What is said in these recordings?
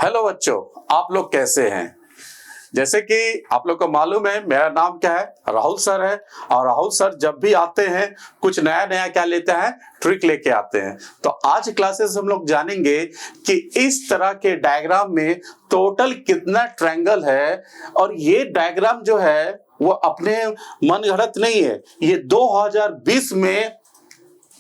Hello बच्चों, आप लोग कैसे हैं। जैसे कि आप लोग को मालूम है, मेरा नाम क्या है, राहुल सर है। और राहुल सर जब भी आते हैं कुछ नया नया क्या लेते हैं, ट्रिक लेके आते हैं। तो आज क्लासेस हम लोग जानेंगे कि इस तरह के डायग्राम में टोटल कितना ट्रायंगल है। और ये डायग्राम जो है वो अपने मन गढ़ंत नहीं है, ये 2020 में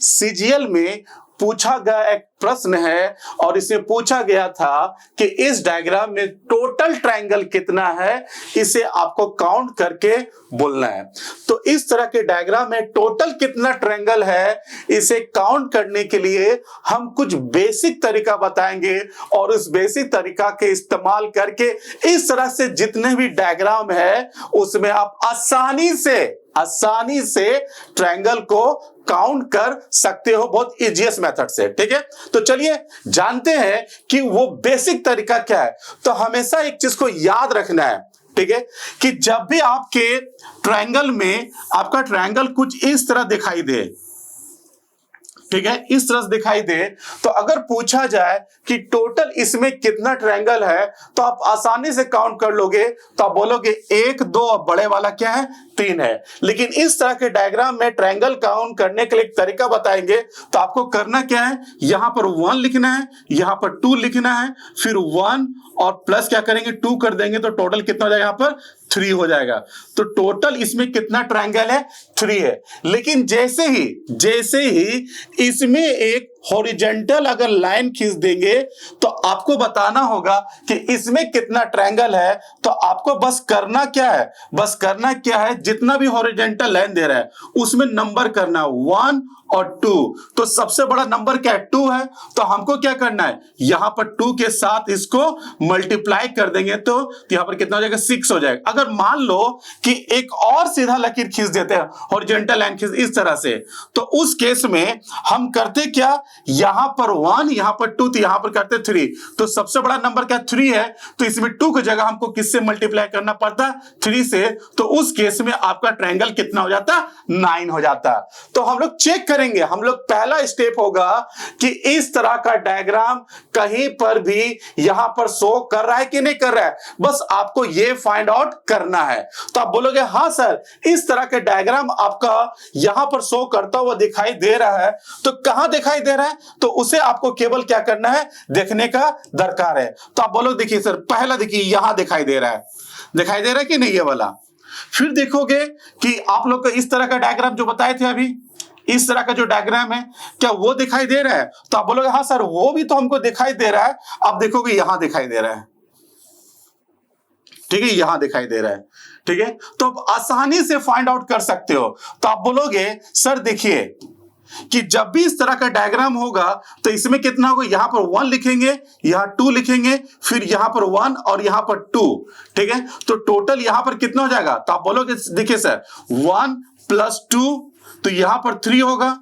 सीजीएल में पूछा गया एक प्रश्न है। और इसमें पूछा गया था कि इस डायग्राम में टोटल ट्रायंगल कितना है, इसे आपको काउंट करके बोलना है। तो इस तरह के डायग्राम में टोटल कितना ट्रायंगल है, इसे काउंट करने के लिए हम कुछ बेसिक तरीका बताएंगे। और उस बेसिक तरीका के इस्तेमाल करके इस तरह से जितने भी डायग्राम है उसमें आप आसानी से ट्रायंगल को काउंट कर सकते हो, बहुत इजीएस्ट मेथड से। ठीक है, तो चलिए जानते हैं कि वो बेसिक तरीका क्या है। तो हमेशा एक चीज को याद रखना है, ठीक है, कि जब भी आपके ट्रायंगल में आपका ट्रायंगल कुछ इस तरह दिखाई दे, ठीक है, इस तरह से दिखाई दे, तो अगर पूछा जाए कि टोटल इसमें कितना ट्रायंगल है तो आप आसानी से काउंट कर लोगे। तो आप बोलोगे 1 2 और बड़े वाला क्या है, 3 है। लेकिन इस तरह के डायग्राम में ट्रायंगल काउंट करने के लिए एक तरीका बताएंगे। तो आपको करना क्या है, यहां पर 1 लिखना है, यहां पर 2 लिखना है, फिर 1 और प्लस क्या करेंगे 2 कर देंगे, तो टोटल कितना हो जाएगा, यहां पर 3 हो जाएगा। तो टोटल इसमें कितना ट्रायंगल है, 3 है। लेकिन जैसे ही इसमें एक हॉरिजॉन्टल अगर लाइन खींच देंगे तो आपको बताना होगा कि इसमें कितना ट्रायंगल है। तो आपको बस करना क्या है, जितना भी हॉरिजॉन्टल लाइन दे रहा है उसमें नंबर करना 1 और 2। तो सबसे बड़ा नंबर क्या है, 2 है। तो हमको क्या करना है, यहां पर 2 के साथ इसको मल्टीप्लाई कर देंगे तो यहां पर कितना हो जाएगा, 6 हो जाएगा। अगर मान लो कि एक और सीधा लकीर खींच देते हैं, हॉरिजॉन्टल लाइन खींच इस तरह से, तो उस केस में हम करते क्या, यहां पर 1 यहां पर 2 तो यहां पर करते 3। तो सबसे बड़ा नंबर क्या 3 है, तो इसमें 2 की जगह हमको किससे मल्टीप्लाई करना पड़ता, 3 से। तो उस केस में आपका ट्रायंगल कितना हो जाता, 9 हो जाता। तो हम लोग चेक करेंगे, हम लोग पहला स्टेप होगा कि इस तरह का डायग्राम कहीं पर भी यहां पर शो कर रहा है कि नहीं कर रहा है, बस आपको यह फाइंड आउट करना है। तो आप बोलोगे हाँ सर, इस तरह के डायग्राम आपका यहां पर शो करता हुआ दिखाई दे रहा है। तो कहां दिखाई दे रहा है, तो उसे आपको केवल क्या करना है, देखने का दरकार है। तो आप बोलो देखिए सर, पहला देखिए यहां दिखाई दे रहा है कि नहीं ये वाला। फिर देखोगे कि आप लोग को इस तरह का डायग्राम जो बताए थे अभी, इस तरह का जो डायग्राम है क्या वो दिखाई दे रहा है। तो आप बोलोगे हाँ सर, वो भी तो हमको दिखाई दे रहा है। आप देखोगे यहां दिखाई दे रहा है, ठीक है, यहां दिखाई दे रहा है, ठीक है। तो आप आसानी से फाइंड आउट कर सकते हो। तो आप बोलोगे सर देखिए कि जब भी इस तरह का डायग्राम होगा तो इसमें कितना होगा, यहां पर 1 लिखेंगे, यहां 2 लिखेंगे, फिर यहां पर 1 और यहां पर 2, ठीक है। तो टोटल यहां पर कितना हो जाएगा, तो आप बोलोगे देखिए सर 1 + 2 तो यहां पर 3 होगा।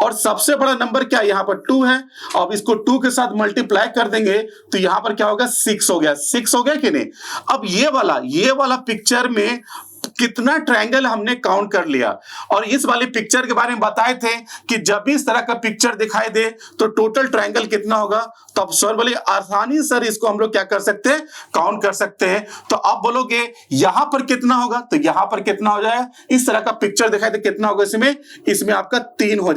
और सबसे बड़ा नंबर क्या, यहां पर 2 है। अब इसको 2 के साथ मल्टीप्लाई कर देंगे तो यहां पर क्या होगा, 6 हो गया। 6 हो गया कि नहीं। अब ये वाला पिक्चर में कितना ट्रायंगल हमने काउंट कर लिया। और इस वाले पिक्चर के बारे में बताए थे कि जब भी इस तरह का पिक्चर दिखाई दे तो टोटल ट्रायंगल कितना होगा। तो अब सर बोले आसानी सर इसको हम लोग क्या कर सकते हैं, काउंट कर सकते हैं। तो आप बोलोगे यहां पर कितना होगा, तो यहां पर कितना हो जाएगा, इस तरह का पिक्चर दिखाई दे कितना होगा, इसमें आपका 3 हो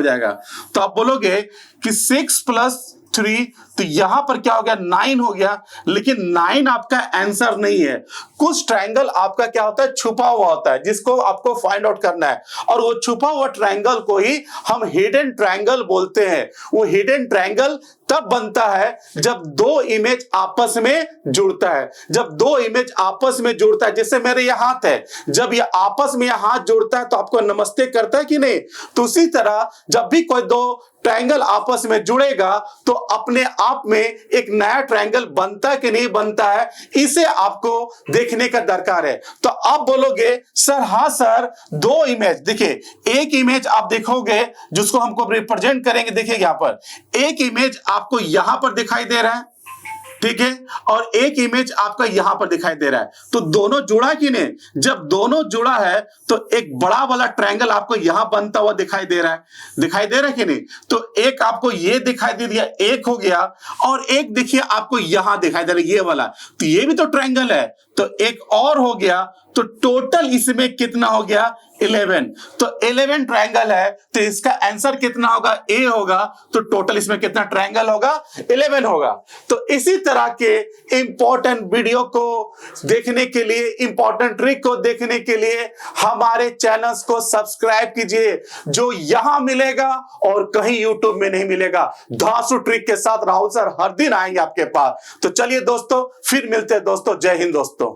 जाएगा। तो आप बोलोगे कि 6 + 3 तो यहां पर क्या हो गया, 9 हो गया। लेकिन 9 आपका आंसर नहीं है। कुछ ट्रायंगल आपका क्या होता है, छुपा हुआ होता है, जिसको आपको फाइंड आउट करना है। और वो छुपा हुआ ट्रायंगल को ही हम हिडन ट्रायंगल बोलते हैं। वो हिडन ट्रायंगल तब बनता है जब 2 इमेज आपस में जुड़ता है। जैसे मेरे ये हाथ है, जब ये आपस में हाथ जुड़ता है तो आपको नमस्ते करता है कि नहीं। तो उसी तरह जब भी कोई 2 ट्रायंगल आपस में जुड़ेगा तो अपने आप में एक नया ट्रायंगल बनता है कि नहीं बनता है, इसे आपको देखने का दरकार है। तो आप बोलोगे सर हाँ सर, 2 इमेज देखिए, एक इमेज आप देखोगे जिसको हमको रिप्रेजेंट करेंगे। देखिए यहां पर एक इमेज आपको यहां पर दिखाई दे रहा है, ठीक है, और एक इमेज आपका यहां पर दिखाई दे रहा है। तो दोनों जुड़ा कि नहीं? जब दोनों जुड़ा है तो एक बड़ा वाला ट्रायंगल आपको यहां बनता हुआ दिखाई दे रहा है, दिखाई दे रहा है कि नहीं? तो एक आपको ये दिखाई दे दिया, एक हो गया, और एक देखिए आपको यहां दिखाई दे रहा है ये वाला, तो ये भी तो ट्रायंगल है, तो एक और हो गया। तो टोटल इसमें कितना हो गया? 11। तो 11 ट्रायंगल है, तो इसका आंसर कितना होगा? ए होगा। तो टोटल इसमें कितना ट्रायंगल होगा? 11 होगा। तो इसी तरह के इंपॉर्टेंट वीडियो को देखने के लिए, इंपॉर्टेंट ट्रिक को देखने के लिए हमारे चैनल्स को सब्सक्राइब कीजिए, जो यहां मिलेगा और कहीं यूट्यूब में नहीं मिलेगा। धांसू ट्रिक के साथ राहुल सर हर दिन आएंगे आपके पास। तो चलिए दोस्तों, फिर मिलते हैं दोस्तों। जय हिंद दोस्तों।